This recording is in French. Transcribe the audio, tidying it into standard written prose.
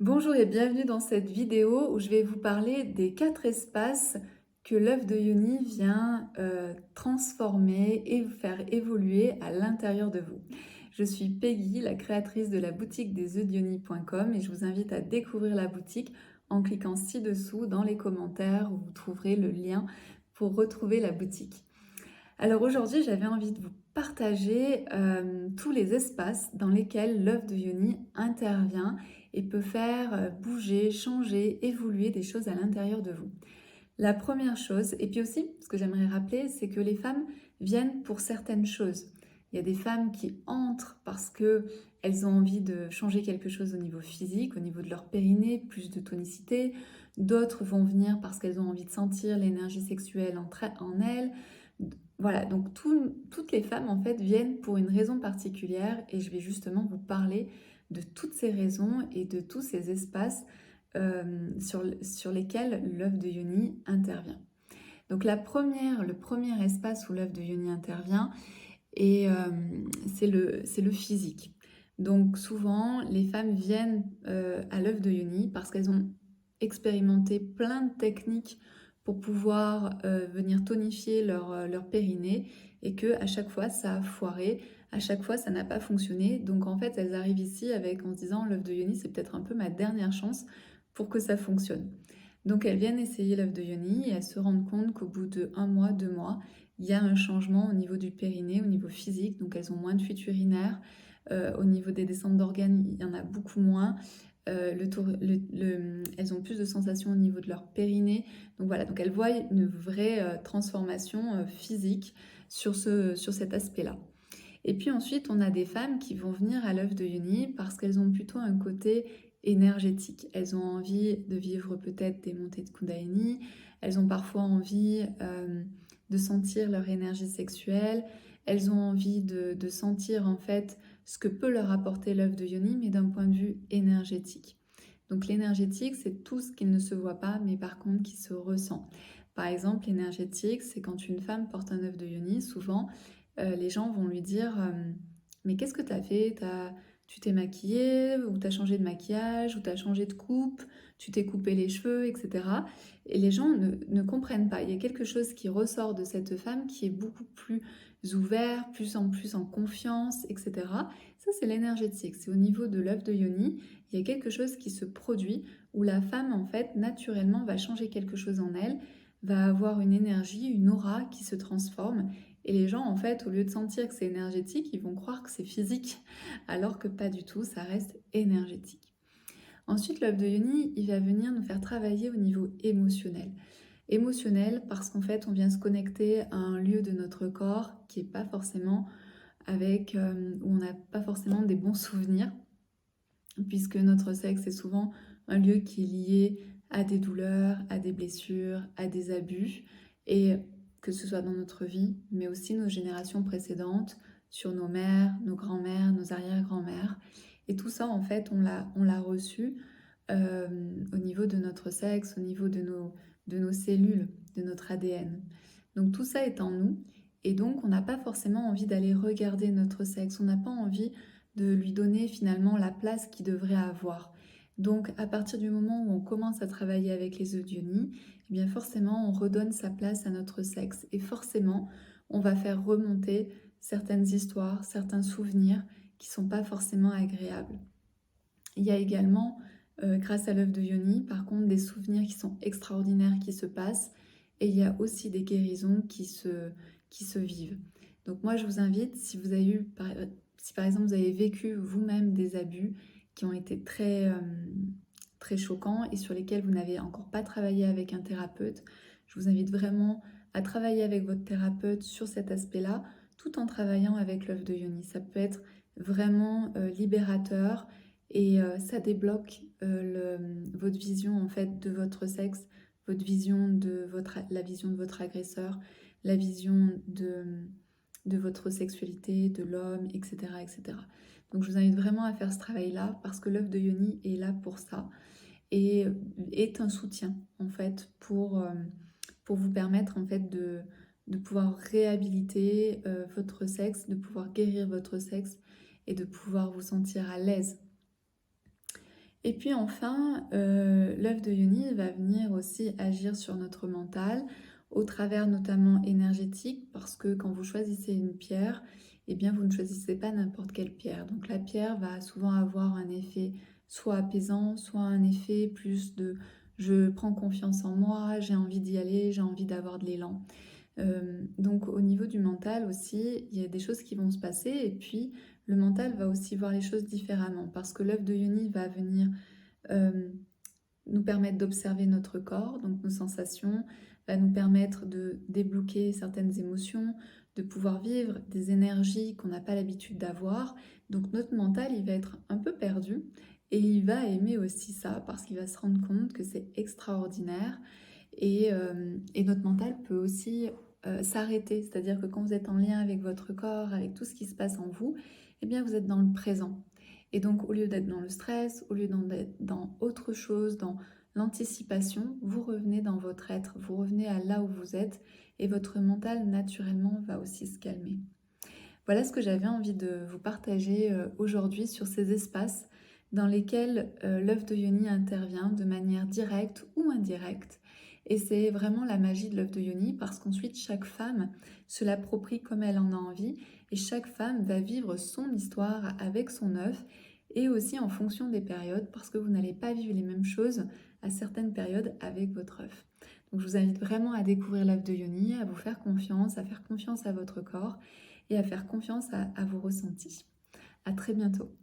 Bonjour et bienvenue dans cette vidéo où je vais vous parler des 4 espaces que l'œuf de Yoni vient transformer et vous faire évoluer à l'intérieur de vous. Je suis Peggy, la créatrice de la boutique des œufs de Yoni.com et je vous invite à découvrir la boutique en cliquant ci-dessous dans les commentaires où vous trouverez le lien pour retrouver la boutique. Alors aujourd'hui, j'avais envie de vous partager tous les espaces dans lesquels l'œuf de Yoni intervient et peut faire bouger, changer, évoluer des choses à l'intérieur de vous. La première chose, et puis aussi, ce que j'aimerais rappeler, c'est que les femmes viennent pour certaines choses. Il y a des femmes qui entrent parce qu'elles ont envie de changer quelque chose au niveau physique, au niveau de leur périnée, plus de tonicité. D'autres vont venir parce qu'elles ont envie de sentir l'énergie sexuelle en elles. Voilà, donc toutes les femmes en fait viennent pour une raison particulière et je vais justement vous parler de toutes ces raisons et de tous ces espaces sur lesquels l'œuf de Yoni intervient. Donc le premier espace où l'œuf de Yoni intervient, et c'est le physique. Donc souvent, les femmes viennent à l'œuf de Yoni parce qu'elles ont expérimenté plein de techniques pour pouvoir venir tonifier leur périnée et que à chaque fois ça a foiré, à chaque fois ça n'a pas fonctionné. Donc en fait, elles arrivent ici en se disant l'œuf de Yoni, c'est peut-être un peu ma dernière chance pour que ça fonctionne. Donc elles viennent essayer l'œuf de Yoni et elles se rendent compte qu'au bout de 1 mois, 2 mois, il y a un changement au niveau du périnée, au niveau physique, donc elles ont moins de fuites urinaires. Au niveau des descentes d'organes, il y en a beaucoup moins. Elles ont plus de sensations au niveau de leur périnée. Donc voilà, donc elles voient une vraie transformation physique sur cet aspect-là. Et puis ensuite, on a des femmes qui vont venir à l'œuf de Yoni parce qu'elles ont plutôt un côté énergétique. Elles ont envie de vivre peut-être des montées de Kundalini. Elles ont parfois envie de sentir leur énergie sexuelle. Elles ont envie de sentir en fait ce que peut leur apporter l'œuf de Yoni, mais d'un point de vue énergétique. Donc l'énergétique, c'est tout ce qui ne se voit pas, mais par contre qui se ressent. Par exemple, l'énergétique, c'est quand une femme porte un œuf de Yoni, souvent, les gens vont lui dire mais qu'est-ce que tu as fait? Tu t'es maquillée, ou tu as changé de maquillage, ou tu as changé de coupe, tu t'es coupé les cheveux, etc. Et les gens ne comprennent pas. Il y a quelque chose qui ressort de cette femme qui est beaucoup plus ouvert, plus en confiance, etc. Ça, c'est l'énergétique. C'est au niveau de l'œuf de Yoni. Il y a quelque chose qui se produit où la femme, en fait, naturellement, va changer quelque chose en elle, va avoir une énergie, une aura qui se transforme. Et les gens, en fait, au lieu de sentir que c'est énergétique, ils vont croire que c'est physique, alors que pas du tout, ça reste énergétique. Ensuite, l'œuf de Yoni, il va venir nous faire travailler au niveau émotionnel. Émotionnel parce qu'en fait, on vient se connecter à un lieu de notre corps qui est pas forcément où on n'a pas forcément des bons souvenirs, puisque notre sexe est souvent un lieu qui est lié à des douleurs, à des blessures, à des abus, et que ce soit dans notre vie, mais aussi nos générations précédentes, sur nos mères, nos grands-mères, nos arrière-grands-mères. Et tout ça, en fait, on l'a reçu euh, au niveau de notre sexe, au niveau de nos cellules, de notre ADN. Donc tout ça est en nous, et donc on n'a pas forcément envie d'aller regarder notre sexe, on n'a pas envie de lui donner finalement la place qu'il devrait avoir. Donc à partir du moment où on commence à travailler avec les œufs de Yoni, eh bien forcément on redonne sa place à notre sexe et forcément on va faire remonter certaines histoires, certains souvenirs qui ne sont pas forcément agréables. Il y a également, grâce à l'œuf de Yoni, par contre, des souvenirs qui sont extraordinaires qui se passent et il y a aussi des guérisons qui se vivent. Donc moi, je vous invite, si par exemple vous avez vécu vous-même des abus qui ont été très choquants et sur lesquels vous n'avez encore pas travaillé avec un thérapeute, je vous invite vraiment à travailler avec votre thérapeute sur cet aspect-là, tout en travaillant avec l'œuf de Yoni. Ça peut être vraiment libérateur et ça débloque votre vision en fait de votre sexe, la vision de votre agresseur, la vision de votre sexualité, de l'homme, etc., etc. Donc je vous invite vraiment à faire ce travail-là parce que l'œuf de Yoni est là pour ça et est un soutien en fait pour vous permettre en fait de pouvoir réhabiliter votre sexe, de pouvoir guérir votre sexe et de pouvoir vous sentir à l'aise. Et puis enfin, l'œuf de Yoni va venir aussi agir sur notre mental, au travers notamment énergétique, parce que quand vous choisissez une pierre, eh bien vous ne choisissez pas n'importe quelle pierre. Donc la pierre va souvent avoir un effet soit apaisant, soit un effet plus de je prends confiance en moi, j'ai envie d'y aller, j'ai envie d'avoir de l'élan. Donc au niveau du mental aussi, il y a des choses qui vont se passer et puis le mental va aussi voir les choses différemment parce que l'œuf de Yoni va venir euh, nous permettre d'observer notre corps, donc nos sensations, va nous permettre de débloquer certaines émotions, de pouvoir vivre des énergies qu'on n'a pas l'habitude d'avoir. Donc notre mental, il va être un peu perdu et il va aimer aussi ça parce qu'il va se rendre compte que c'est extraordinaire et notre mental peut aussi s'arrêter, c'est-à-dire que quand vous êtes en lien avec votre corps, avec tout ce qui se passe en vous, eh bien vous êtes dans le présent. Et donc au lieu d'être dans le stress, au lieu d'être dans autre chose, dans l'anticipation, vous revenez dans votre être, vous revenez à là où vous êtes et votre mental naturellement va aussi se calmer. Voilà ce que j'avais envie de vous partager aujourd'hui sur ces espaces dans lesquels l'œuf de Yoni intervient de manière directe ou indirecte. Et c'est vraiment la magie de l'œuf de Yoni parce qu'ensuite chaque femme se l'approprie comme elle en a envie et chaque femme va vivre son histoire avec son œuf et aussi en fonction des périodes parce que vous n'allez pas vivre les mêmes choses à certaines périodes avec votre œuf. Donc je vous invite vraiment à découvrir l'œuf de Yoni, à vous faire confiance, à faire confiance à votre corps et à faire confiance à vos ressentis. À très bientôt.